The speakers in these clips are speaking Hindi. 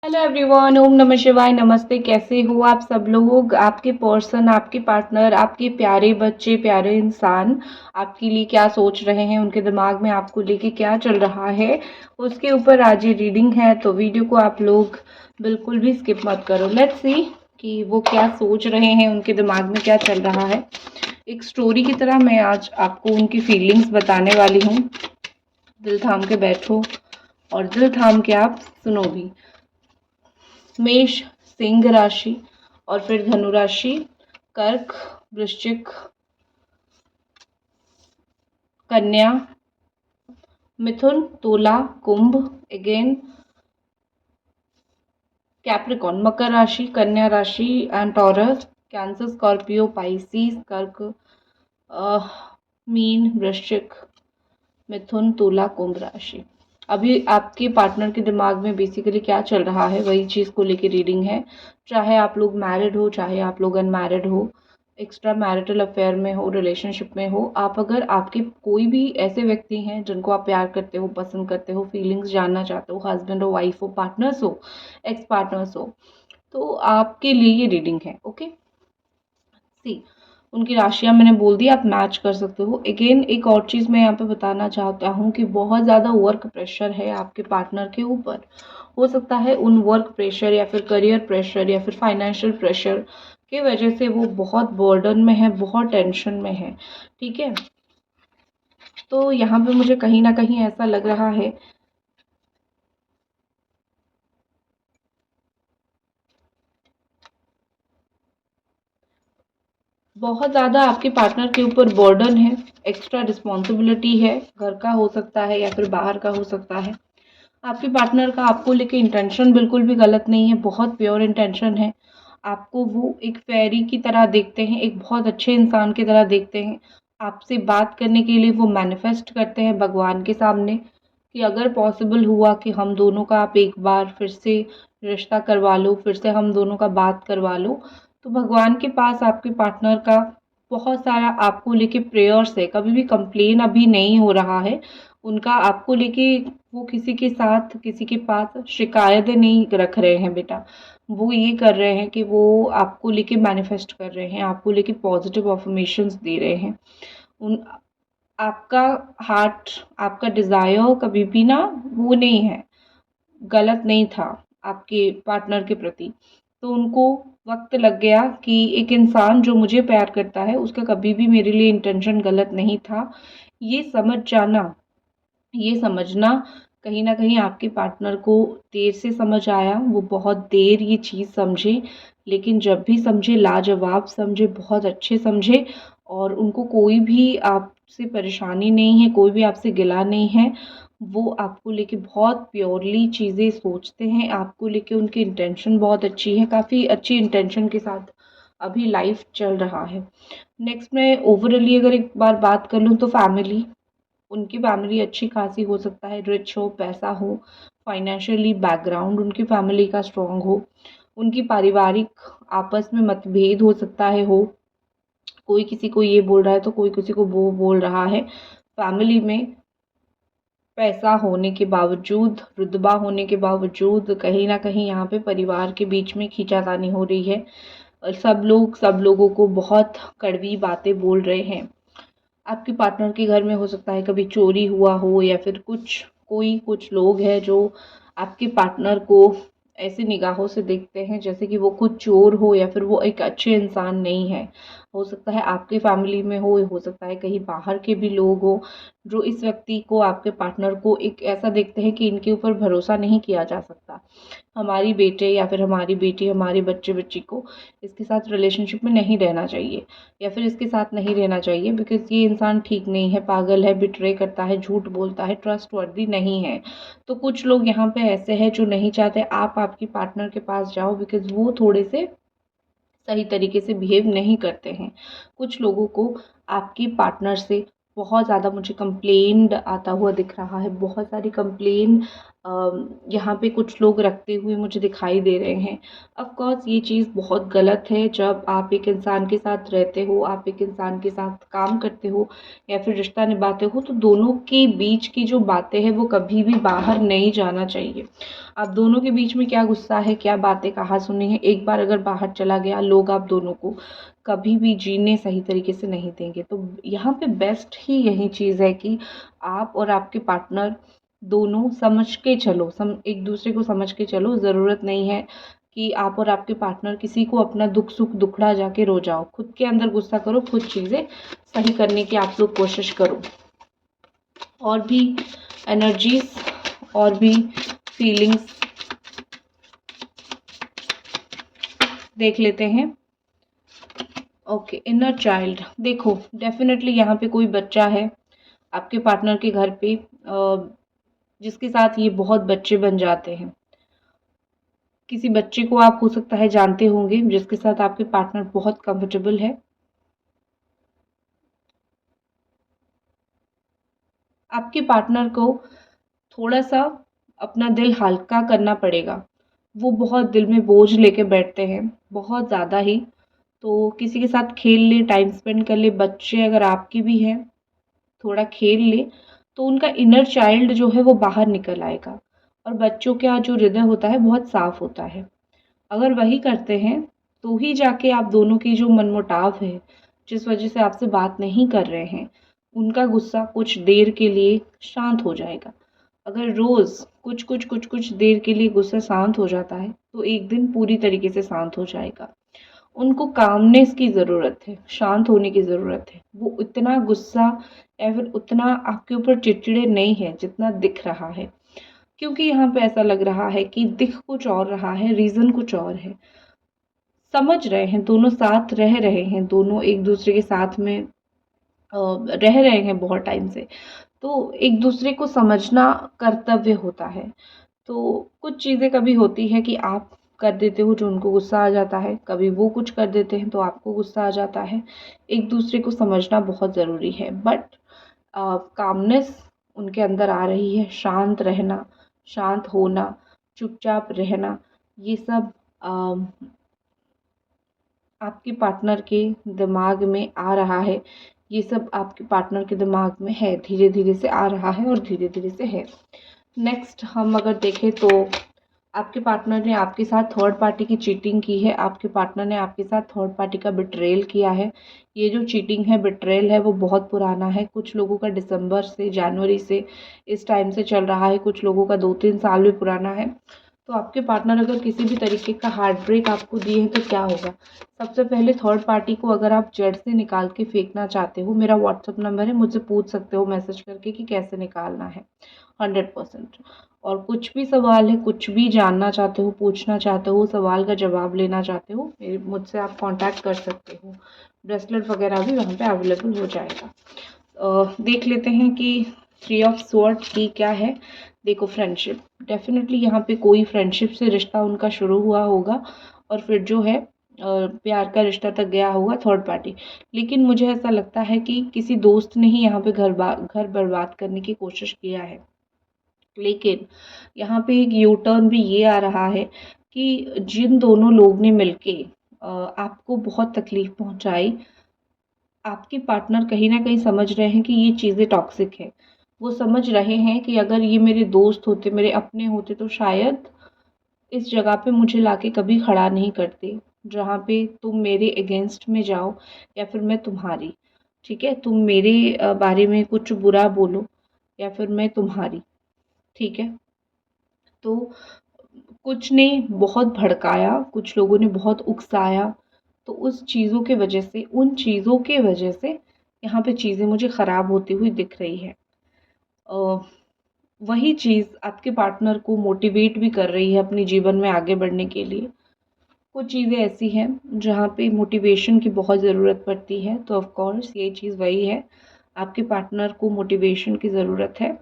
हेलो एवरीवन, ओम नमः शिवाय। नमस्ते। कैसे हो आप सब लोग? आपके पर्सन, आपके पार्टनर, आपके प्यारे बच्चे, प्यारे इंसान आपके लिए क्या सोच रहे हैं, उनके दिमाग में आपको लेके क्या चल रहा है, उसके ऊपर आज ये रीडिंग है। तो वीडियो को आप लोग बिल्कुल भी स्किप मत करो। लेट्स सी कि वो क्या सोच रहे हैं, उनके दिमाग में क्या चल रहा है। एक स्टोरी की तरह मैं आज आपको उनकी फीलिंग्स बताने वाली हूँ। दिल थाम के बैठो और दिल थाम के आप सुनो भी। मेष, सिंह राशि और फिर धनु राशि, कर्क, वृश्चिक, कन्या, मिथुन, तुला, कुंभ, अगेन कैप्रिकॉन, मकर राशि, कन्या राशि and taurus, cancer, Scorpio, Pisces, कर्क, मीन, वृश्चिक, मिथुन, तुला, कुंभ राशि। अभी आपके पार्टनर के दिमाग में बेसिकली क्या चल रहा है, वही चीज़ को लेके रीडिंग है। चाहे आप लोग मैरिड हो, चाहे आप लोग अनमैरिड हो, एक्स्ट्रा मैरिटल अफेयर में हो, रिलेशनशिप में हो, आप अगर आपके कोई भी ऐसे व्यक्ति हैं जिनको आप प्यार करते हो, पसंद करते हो, फीलिंग्स जानना चाहते हो, हस्बैंड हो, वाइफ हो, पार्टनर्स हो, एक्स पार्टनर्स हो, तो आपके लिए ये रीडिंग है। ओके, सी उनकी राशियां मैंने बोल दी, आप मैच कर सकते हो। अगेन एक और चीज़ मैं यहाँ पे बताना चाहता हूँ कि बहुत ज़्यादा वर्क प्रेशर है आपके पार्टनर के ऊपर। हो सकता है उन वर्क प्रेशर या फिर करियर प्रेशर या फिर फाइनेंशियल प्रेशर की वजह से वो बहुत बर्डन में है, बहुत टेंशन में है। ठीक है, तो यहाँ पे मुझे कहीं ना कहीं ऐसा लग रहा है बहुत ज़्यादा आपके पार्टनर के ऊपर बर्डन है, एक्स्ट्रा रिस्पॉन्सिबिलिटी है, घर का हो सकता है या फिर बाहर का हो सकता है। आपके पार्टनर का आपको लेके इंटेंशन बिल्कुल भी गलत नहीं है, बहुत प्योर इंटेंशन है। आपको वो एक फेरी की तरह देखते हैं, एक बहुत अच्छे इंसान की तरह देखते हैं। आपसे बात करने के लिए वो मैनिफेस्ट करते हैं भगवान के सामने कि अगर पॉसिबल हुआ कि हम दोनों का आप एक बार फिर से रिश्ता करवा लो, फिर से हम दोनों का बात करवा लो, तो भगवान के पास आपके पार्टनर का बहुत सारा आपको लेके प्रेयर्स है। कभी भी कंप्लेन अभी नहीं हो रहा है उनका आपको लेके। वो किसी के साथ, किसी के पास शिकायतें नहीं रख रहे हैं बेटा। वो ये कर रहे हैं कि वो आपको लेके मैनिफेस्ट कर रहे हैं, आपको लेके पॉजिटिव अफर्मेशंस दे रहे हैं। उन आपका हार्ट, आपका डिज़ायर कभी भी ना वो नहीं है, गलत नहीं था आपके पार्टनर के प्रति। तो उनको वक्त लग गया कि एक इंसान जो मुझे प्यार करता है उसका कभी भी मेरे लिए इंटेंशन गलत नहीं था। ये समझ जाना, ये समझना कहीं न कहीं आपके पार्टनर को देर से समझ आया। वो बहुत देर ये चीज़ समझे, लेकिन जब भी समझे लाजवाब समझे, बहुत अच्छे समझे। और उनको कोई भी आपसे परेशानी नहीं है, कोई भी आपसे गिला नहीं है। वो आपको लेके बहुत प्योरली चीज़ें सोचते हैं, आपको लेके उनकी इंटेंशन बहुत अच्छी है, काफ़ी अच्छी इंटेंशन के साथ अभी लाइफ चल रहा है। नेक्स्ट मैं ओवरऑली अगर एक बार बात कर लूँ तो फैमिली, उनकी फैमिली अच्छी खासी हो सकता है, रिच हो, पैसा हो, फाइनेंशियली बैकग्राउंड उनकी फैमिली का स्ट्रॉन्ग हो। उनकी पारिवारिक आपस में मतभेद हो सकता है हो, कोई किसी को ये बोल रहा है तो कोई किसी को वो बोल रहा है। फैमिली में पैसा होने के बावजूद, रुतबा होने के बावजूद कहीं न कहीं यहाँ पे परिवार के बीच में खींचातानी हो रही है। और सब लोगों को बहुत कड़वी बातें बोल रहे हैं। आपके पार्टनर के घर में हो सकता है कभी चोरी हुआ हो या फिर कुछ लोग हैं जो आपके पार्टनर को ऐसी निगाहों से देखते हैं जैसे कि वो खुद चोर हो या फिर वो एक अच्छे इंसान नहीं है। हो सकता है आपके फैमिली में हो सकता है कहीं बाहर के भी लोग हो जो इस व्यक्ति को, आपके पार्टनर को एक ऐसा देखते हैं कि इनके ऊपर भरोसा नहीं किया जा सकता। हमारी बेटे या फिर हमारी बेटी, हमारे बच्चे बच्ची को इसके साथ रिलेशनशिप में नहीं रहना चाहिए या फिर इसके साथ नहीं रहना चाहिए, बिकॉज़ ये इंसान ठीक नहीं है, पागल है, बिट्रे करता है, झूठ बोलता है, ट्रस्टवर्दी नहीं है। तो कुछ लोग यहाँ पे ऐसे हैं जो नहीं चाहते आप आपकी पार्टनर के पास जाओ, बिकॉज़ वो थोड़े से सही तरीके से बिहेव नहीं करते हैं। कुछ लोगों को आपकी पार्टनर से बहुत ज़्यादा मुझे कंप्लेंट आता हुआ दिख रहा है, बहुत सारी कंप्लेन यहाँ पे कुछ लोग रखते हुए मुझे दिखाई दे रहे हैं। ऑफ़ कोर्स ये चीज़ बहुत गलत है। जब आप एक इंसान के साथ रहते हो, आप एक इंसान के साथ काम करते हो या फिर रिश्ता निभाते हो, तो दोनों के बीच की जो बातें हैं वो कभी भी बाहर नहीं जाना चाहिए। आप दोनों के बीच में क्या गुस्सा है, क्या बातें कहाँ सुनी है, एक बार अगर बाहर चला गया, लोग आप दोनों को कभी भी जीने सही तरीके से नहीं देंगे। तो यहाँ पे बेस्ट ही यही चीज़ है कि आप और आपके पार्टनर दोनों समझ के चलो, एक दूसरे को समझ के चलो। ज़रूरत नहीं है कि आप और आपके पार्टनर किसी को अपना दुख सुख दुखड़ा जाके रो जाओ। खुद के अंदर गुस्सा करो, खुद चीज़ें सही करने की आप लोग कोशिश करो। और भी एनर्जीज और भी फीलिंग्स देख लेते हैं। ओके, इनर चाइल्ड देखो, डेफिनेटली यहाँ पे कोई बच्चा है आपके पार्टनर के घर पे, जिसके साथ ये बहुत बच्चे बन जाते हैं। किसी बच्चे को आप हो सकता है जानते होंगे जिसके साथ आपके पार्टनर बहुत कंफर्टेबल है। आपके पार्टनर को थोड़ा सा अपना दिल हल्का करना पड़ेगा। वो बहुत दिल में बोझ लेके बैठते हैं, बहुत ज़्यादा ही। तो किसी के साथ खेल ले, टाइम स्पेंड कर ले, बच्चे अगर आपके भी हैं, थोड़ा खेल ले, तो उनका इनर चाइल्ड जो है वो बाहर निकल आएगा। और बच्चों का जो हृदय होता है बहुत साफ होता है। अगर वही करते हैं तो ही जाके आप दोनों की जो मनमुटाव है, जिस वजह से आपसे बात नहीं कर रहे हैं, उनका गुस्सा कुछ देर के लिए शांत हो जाएगा। अगर रोज़ कुछ देर के लिए गुस्सा शांत हो जाता है, तो एक दिन पूरी तरीके से शांत हो जाएगा। उनको कामनेस की ज़रूरत है, शांत होने की ज़रूरत है। वो इतना गुस्सा या फिर उतना आपके ऊपर चिड़चिड़े नहीं है जितना दिख रहा है। क्योंकि यहाँ पे ऐसा लग रहा है कि दिख कुछ और रहा है, रीज़न कुछ और है। समझ रहे हैं, दोनों साथ रह रहे हैं, दोनों एक दूसरे के साथ में रह रहे हैं बहुत टाइम से। तो एक दूसरे को समझना कर्तव्य होता है। तो कुछ चीज़ें कभी होती है कि आप कर देते हो जो उनको गुस्सा आ जाता है, कभी वो कुछ कर देते हैं तो आपको गुस्सा आ जाता है। एक दूसरे को समझना बहुत ज़रूरी है। बट कामनेस उनके अंदर आ रही है, शांत रहना, शांत होना, चुपचाप रहना, ये सब आपके पार्टनर के दिमाग में आ रहा है। ये सब आपके पार्टनर के दिमाग में है, धीरे-धीरे से आ रहा है और धीरे-धीरे से है। नेक्स्ट हम अगर देखें तो आपके पार्टनर ने आपके साथ थर्ड पार्टी की चीटिंग की है, आपके पार्टनर ने आपके साथ थर्ड पार्टी का बिट्रेयल किया है। ये जो चीटिंग है, बिट्रेयल है, वो बहुत पुराना है। कुछ लोगों का दिसंबर से, जनवरी से, इस टाइम से चल रहा है, कुछ लोगों का 2-3 साल भी पुराना है। तो आपके पार्टनर अगर किसी भी तरीके का हार्ट ब्रेक आपको दिए हैं तो क्या होगा? सबसे पहले थर्ड पार्टी को अगर आप जड़ से निकाल के फेंकना चाहते हो, मेरा व्हाट्सएप नंबर है, मुझसे पूछ सकते हो मैसेज करके कि कैसे निकालना है 100%। और कुछ भी सवाल है, कुछ भी जानना चाहते हो, पूछना चाहते हो, सवाल का जवाब लेना चाहते हो, मुझसे आप कांटेक्ट कर सकते हो। ब्रेसलेट वगैरह भी वहाँ पे अवेलेबल हो जाएगा। देख लेते हैं कि 3 ऑफ स्वॉर्ड की क्या है। देखो, फ्रेंडशिप, डेफिनेटली यहाँ पे कोई फ्रेंडशिप से रिश्ता उनका शुरू हुआ होगा और फिर जो है प्यार का रिश्ता तक गया होगा थर्ड पार्टी। लेकिन मुझे ऐसा लगता है कि किसी दोस्त ने ही यहाँ पे घर बर्बाद करने की कोशिश किया है। लेकिन यहाँ पे एक यू टर्न भी ये आ रहा है कि जिन दोनों लोग ने मिलके आपको बहुत तकलीफ पहुँचाई, आपके पार्टनर कहीं न कहीं समझ रहे हैं कि ये चीज़ें टॉक्सिक है। वो समझ रहे हैं कि अगर ये मेरे दोस्त होते, मेरे अपने होते तो शायद इस जगह पे मुझे लाके कभी खड़ा नहीं करते, जहाँ पे तुम मेरे अगेंस्ट में जाओ या फिर मैं तुम्हारी, ठीक है? तुम मेरे बारे में कुछ बुरा बोलो या फिर मैं तुम्हारी, ठीक है? तो कुछ ने बहुत भड़काया, कुछ लोगों ने बहुत उकसाया, तो उन चीज़ों के वजह से यहाँ पे चीज़ें मुझे ख़राब होती हुई दिख रही है। अ, वही चीज़ आपके पार्टनर को मोटिवेट भी कर रही है अपने जीवन में आगे बढ़ने के लिए। कुछ चीज़ें ऐसी हैं जहाँ पे मोटिवेशन की बहुत ज़रूरत पड़ती है, तो ऑफ़ कोर्स ये चीज़ वही है, आपके पार्टनर को मोटिवेशन की ज़रूरत है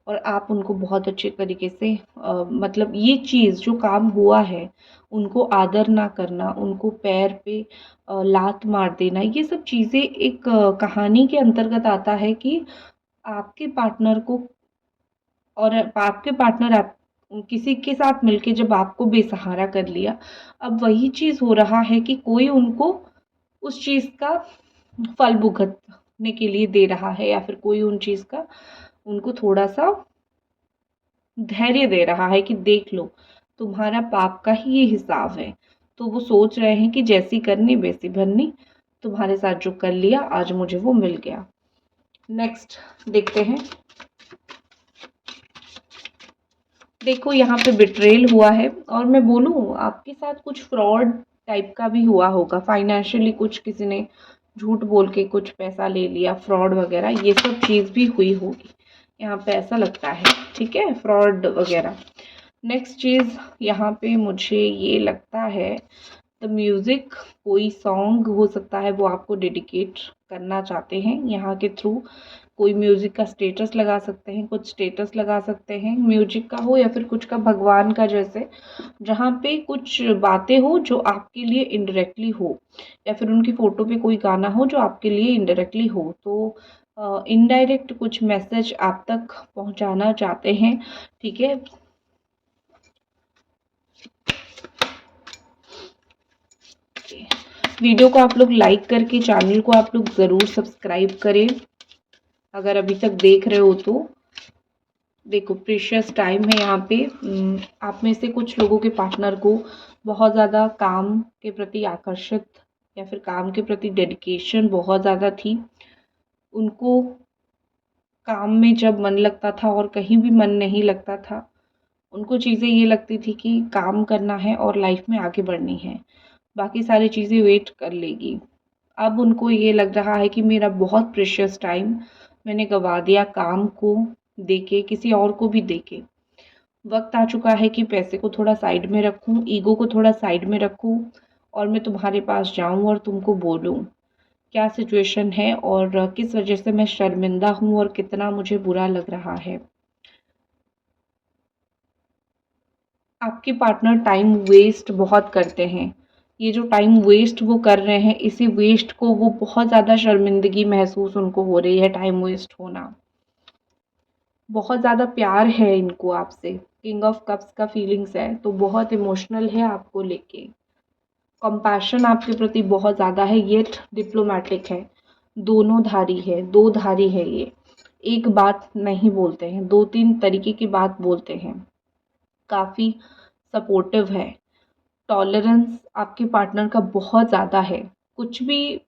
और आप उनको बहुत अच्छे तरीके से मतलब ये चीज़ जो काम हुआ है, उनको आदर ना करना, उनको पैर पे लात मार देना, ये सब चीज़ें एक कहानी के अंतर्गत आता है कि आपके पार्टनर को और आपके पार्टनर किसी के साथ मिलके जब आपको बेसहारा कर लिया, अब वही चीज़ हो रहा है कि कोई उनको उस चीज़ का फल भुगतने के लिए दे रहा है, या फिर कोई उन चीज़ का उनको थोड़ा-सा धैर्य दे रहा है कि देख लो, तुम्हारा पाप का ही ये हिसाब है। तो वो सोच रहे हैं कि जैसी करनी वैसी भरनी, तुम्हारे साथ जो कर लिया आज मुझे वो मिल गया। नेक्स्ट देखते हैं। देखो यहाँ पे बिट्रेल हुआ है, और मैं बोलूँ आपके साथ कुछ फ्रॉड टाइप का भी हुआ होगा। फाइनेंशियली कुछ किसी ने झूठ बोल के कुछ पैसा ले लिया, फ्रॉड वगैरह ये सब चीज़ भी हुई होगी। यहाँ पे ऐसा लगता है, ठीक है, फ्रॉड वगैरह। नेक्स्ट चीज़ यहाँ पे मुझे ये लगता है, द म्यूज़िक, कोई सॉन्ग हो सकता है वो आपको डेडिकेट करना चाहते हैं यहाँ के थ्रू। कोई म्यूज़िक का स्टेटस लगा सकते हैं, कुछ स्टेटस लगा सकते हैं, म्यूजिक का हो या फिर कुछ का भगवान का, जैसे जहाँ पे कुछ बातें हो जो आपके लिए इनडायरेक्टली हो, या फिर उनकी फ़ोटो पे कोई गाना हो जो आपके लिए इनडायरेक्टली हो। तो इनडायरेक्ट कुछ मैसेज आप तक पहुँचाना चाहते हैं, ठीक है। वीडियो को आप लोग लाइक करके चैनल को आप लोग ज़रूर सब्सक्राइब करें अगर अभी तक देख रहे हो तो। देखो प्रीशियस टाइम है यहाँ पे। आप में से कुछ लोगों के पार्टनर को बहुत ज़्यादा काम के प्रति आकर्षित या फिर काम के प्रति डेडिकेशन बहुत ज़्यादा थी। उनको काम में जब मन लगता था और कहीं भी मन नहीं लगता था, उनको चीज़ें ये लगती थी कि काम करना है और लाइफ में आगे बढ़नी है, बाकी सारी चीज़ें वेट कर लेगी। अब उनको ये लग रहा है कि मेरा बहुत प्रीशियस टाइम मैंने गंवा दिया काम को देके, किसी और को भी देके। वक्त आ चुका है कि पैसे को थोड़ा साइड में रखूं, ईगो को थोड़ा साइड में रखूं, और मैं तुम्हारे पास जाऊं और तुमको बोलूं क्या सिचुएशन है और किस वजह से मैं शर्मिंदा हूं और कितना मुझे बुरा लग रहा है। आपके पार्टनर टाइम वेस्ट बहुत करते हैं। ये जो टाइम वेस्ट वो कर रहे हैं, इसी वेस्ट को वो बहुत ज़्यादा शर्मिंदगी महसूस उनको हो रही है, टाइम वेस्ट होना। बहुत ज़्यादा प्यार है इनको आपसे, किंग ऑफ कप्स का फीलिंग्स है, तो बहुत इमोशनल है आपको लेके। कंपैशन आपके प्रति बहुत ज़्यादा है, येट डिप्लोमेटिक है, दोनों धारी है, दो धारी है ये। एक बात नहीं बोलते हैं, दो तीन तरीके की बात बोलते हैं, काफ़ी सपोर्टिव है। टॉलरेंस आपके पार्टनर का बहुत ज़्यादा है। कुछ भी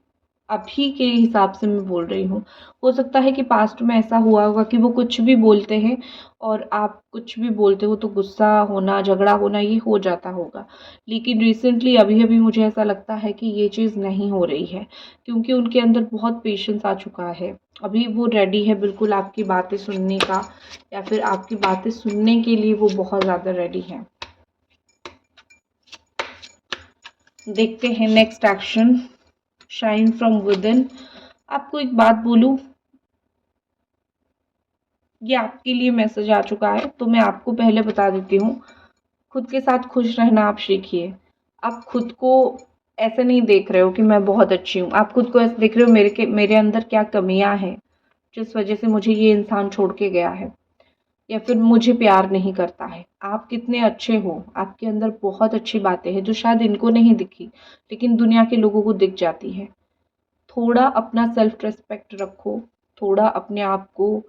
अभी के हिसाब से मैं बोल रही हूँ, हो सकता है कि पास्ट में ऐसा हुआ होगा कि वो कुछ भी बोलते हैं और आप कुछ भी बोलते हो तो गुस्सा होना, झगड़ा होना ये हो जाता होगा। लेकिन रिसेंटली अभी-अभी मुझे ऐसा लगता है कि ये चीज़ नहीं हो रही है, क्योंकि उनके अंदर बहुत पेशेंस आ चुका है। अभी वो रेडी है बिल्कुल आपकी बातें सुनने का, या फिर आपकी बातें सुनने के लिए वो बहुत ज़्यादा रेडी हैं। देखते हैं next action, shine from within. आपको एक बात बोलूं, ये आपके लिए मैसेज आ चुका है, तो मैं आपको पहले बता देती हूँ। खुद के साथ खुश रहना आप सीखिए। आप खुद को ऐसे नहीं देख रहे हो कि मैं बहुत अच्छी हूँ, आप खुद को ऐसे देख रहे हो मेरे अंदर क्या कमियां हैं जिस वजह से मुझे ये इंसान छोड़ के गया है, या फिर मुझे प्यार नहीं करता है। आप कितने अच्छे हो, आपके अंदर बहुत अच्छी बातें हैं जो शायद इनको नहीं दिखी, लेकिन दुनिया के लोगों को दिख जाती है। थोड़ा अपना सेल्फ रिस्पेक्ट रखो, थोड़ा अपने आप को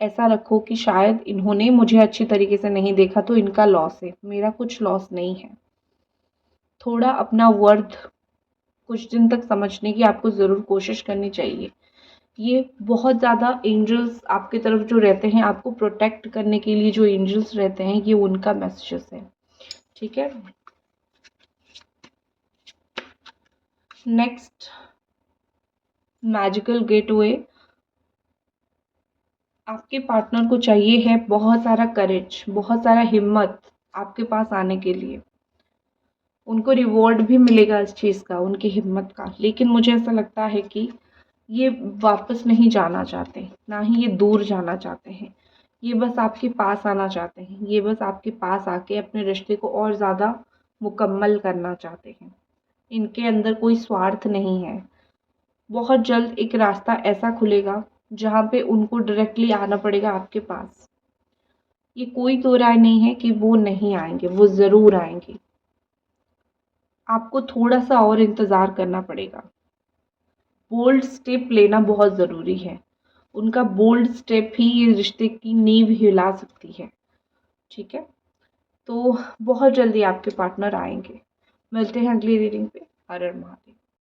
ऐसा रखो कि शायद इन्होंने मुझे अच्छी तरीके से नहीं देखा तो इनका लॉस है, मेरा कुछ लॉस नहीं है। थोड़ा अपना वर्थ कुछ दिन तक समझने की आपको ज़रूर कोशिश करनी चाहिए। ये बहुत ज़्यादा एंजल्स आपकी तरफ जो रहते हैं, आपको प्रोटेक्ट करने के लिए जो एंजल्स रहते हैं, ये उनका मैसेजेस है, ठीक है। Next, magical gateway. आपके पार्टनर को चाहिए है बहुत सारा करेज, बहुत सारा हिम्मत आपके पास आने के लिए। उनको रिवॉर्ड भी मिलेगा इस चीज़ का, उनकी हिम्मत का, लेकिन मुझे ऐसा लगता है कि ये वापस नहीं जाना चाहते, ना ही ये दूर जाना चाहते हैं। ये बस आपके पास आना चाहते हैं, ये बस आपके पास आके अपने रिश्ते को और ज़्यादा मुकम्मल करना चाहते हैं। इनके अंदर कोई स्वार्थ नहीं है। बहुत जल्द एक रास्ता ऐसा खुलेगा जहाँ पे उनको डायरेक्टली आना पड़ेगा आपके पास। ये कोई दो राय नहीं है कि वो नहीं आएंगे, वो ज़रूर आएंगे। आपको थोड़ा सा और इंतज़ार करना पड़ेगा। बोल्ड स्टेप लेना बहुत ज़रूरी है। उनका बोल्ड स्टेप ही ये रिश्ते की नींव हिला सकती है। ठीक है, तो बहुत जल्दी आपके पार्टनर आएंगे। मिलते हैं अगली रीडिंग पे। हर हर महादेव।